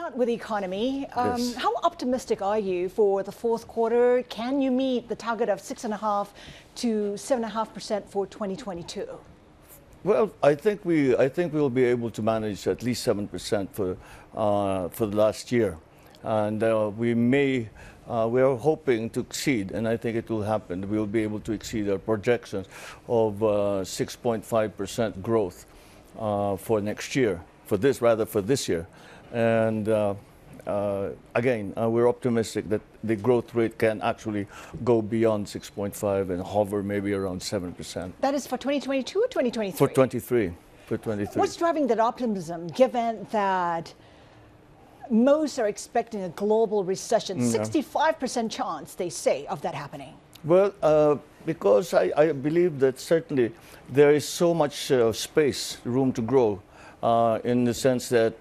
start with the economy. Yes. How optimistic are you for the fourth quarter? Can you meet the target of 6.5% to 7.5% for 2022? Well, I think we will be able to manage at least 7% for the last year, and we are hoping to exceed, and I think it will happen. We will be able to exceed our projections of 6.5% growth for next year. For this year, and again, we're optimistic that the growth rate can actually go beyond 6.5 and hover maybe around 7%. That is for 2022 or 2023? For 23. For 23. What's driving that optimism, given that most are expecting a global recession? 65% chance, they say, of that happening. Well, because I believe that certainly there is so much space, room to grow, in the sense that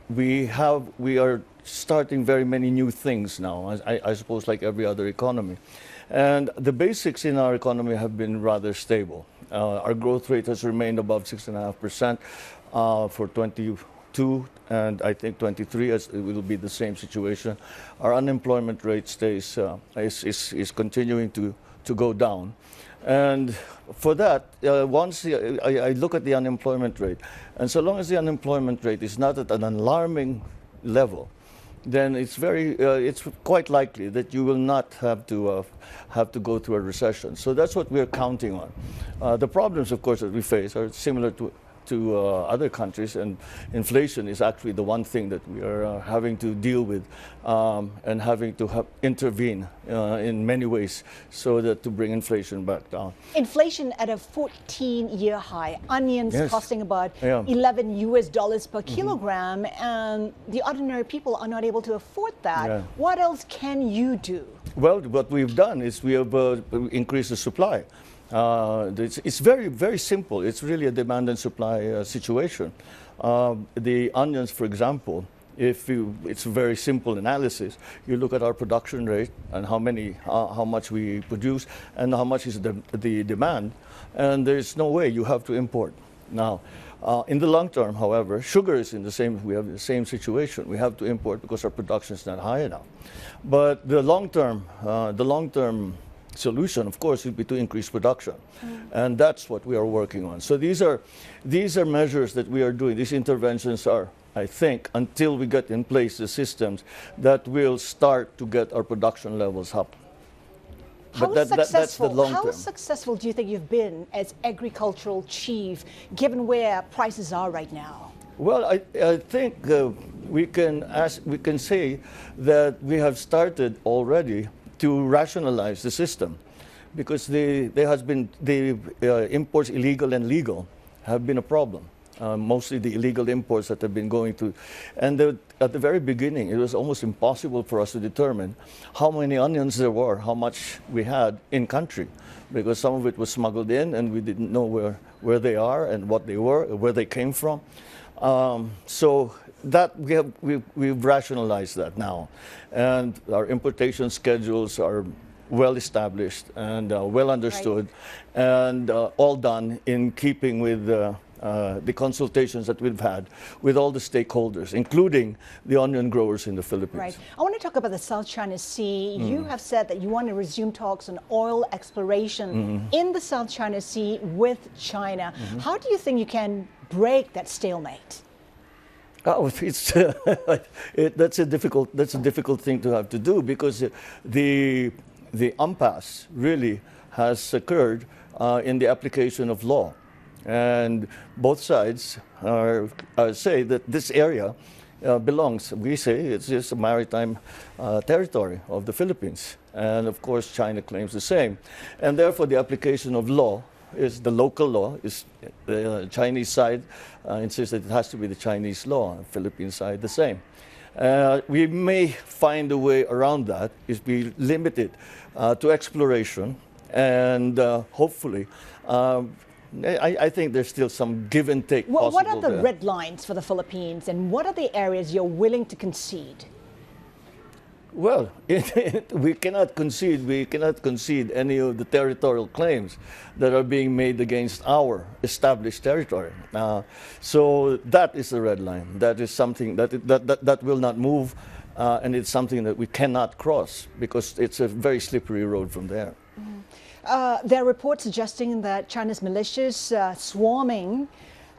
we are starting very many new things now, I suppose, like every other economy. And the basics in our economy have been rather stable. Our growth rate has remained above 6.5% for 22, and I think 23 it will be the same situation. Our unemployment rate is continuing to go down. And for that, once I look at the unemployment rate, and so long as the unemployment rate is not at an alarming level, then it's quite likely that you will not have to go through a recession. So that's what we're counting on. The problems, of course, that we face are similar to other countries, and inflation is actually the one thing that we are having to deal with and having to intervene in many ways so that to bring inflation back down. Inflation at a 14-year high. Onions costing about $11 per kilogram, and the ordinary people are not able to afford that. Yeah. What else can you do? Well, what we've done is we have increased the supply. It's very, very simple. It's really a demand and supply situation. The onions, for example, it's a very simple analysis. You look at our production rate and how much we produce and how much is the demand, and there's no way you have to import. Now, in the long term, however, sugar is we have the same situation. We have to import because our production is not high enough. But the long term solution, of course, would be to increase production, and that's what we are working on. So these are measures that we are doing. These interventions are, I think, until we get in place the systems that will start to get our production levels up. But that's the long term. How successful do you think you've been as agricultural chief, given where prices are right now? Well, I think we can say that we have started already to rationalize the system, because there has been the imports, illegal and legal, have been a problem. Mostly the illegal imports that have been going through. And at the very beginning, it was almost impossible for us to determine how many onions there were, how much we had in country, because some of it was smuggled in and we didn't know where they are and what they were, where they came from. So that we've rationalized that now, and our importation schedules are well established and well understood, and all done in keeping with the consultations that we've had with all the stakeholders, including the onion growers in the Philippines. Right. I want to talk about the South China Sea. You have said that you want to resume talks on oil exploration in the South China Sea with China. How do you think you can break that stalemate? Oh, that's a difficult thing to have to do, because the impasse really has occurred in the application of law, and both sides say that this area belongs. We say it's just a maritime territory of the Philippines, and of course China claims the same, and therefore the application of law is the local law. Is the Chinese side insists that it has to be the Chinese law, the Philippine side the same. We may find a way around that, is be limited to exploration, and hopefully I think there's still some give and take possible. What are the red lines for the Philippines, and what are the areas you're willing to concede? Well, we cannot concede. We cannot concede any of the territorial claims that are being made against our established territory. So that is the red line. That is something that will not move, and it's something that we cannot cross because it's a very slippery road from there. There are reports suggesting that China's militias swarming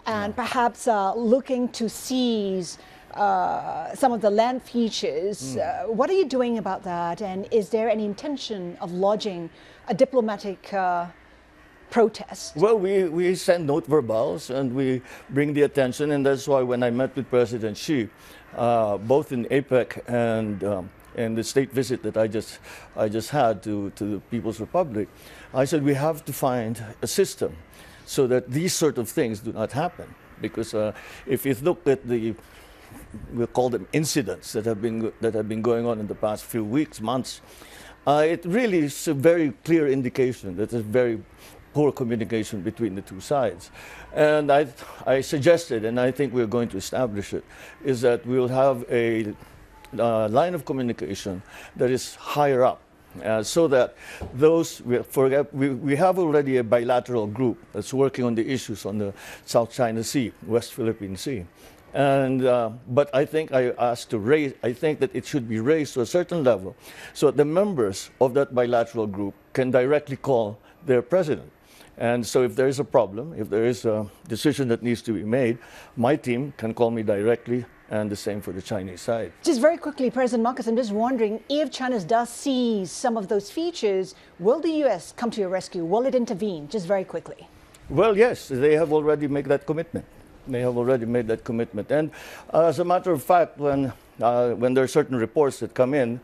and perhaps looking to seize some of the land features. What are you doing about that? And is there any intention of lodging a diplomatic protest? Well, we send note verbals and we bring the attention, and that's why when I met with President Xi, both in APEC and the state visit that I just had to the People's Republic, I said we have to find a system so that these sort of things do not happen. Because if you look at we'll call them incidents that have been going on in the past few weeks, months, it really is a very clear indication that there's very poor communication between the two sides. And I suggested, and I think we're going to establish it, is that we'll have a line of communication that is higher up, so that we have already a bilateral group that's working on the issues on the South China Sea, West Philippine Sea. And but I think I think that it should be raised to a certain level, so that the members of that bilateral group can directly call their president. And so if there is a problem, if there is a decision that needs to be made, my team can call me directly, and the same for the Chinese side. Just very quickly, President Marcos, I'm just wondering, if China does seize some of those features, will the U.S. come to your rescue? Will it intervene? Just very quickly. Well, yes, they have already made that commitment. They have already made that commitment. And as a matter of fact, when there are certain reports that come in,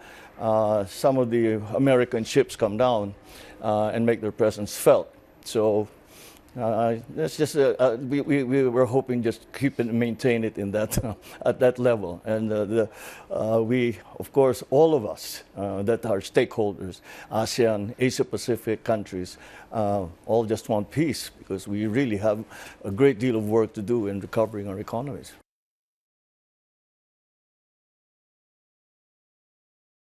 some of the American ships come down and make their presence felt. So that's just we were hoping just keep and maintain it in that at that level. And we, of course, all of us that are stakeholders, ASEAN, Asia Pacific countries, all just want peace, because we really have a great deal of work to do in recovering our economies.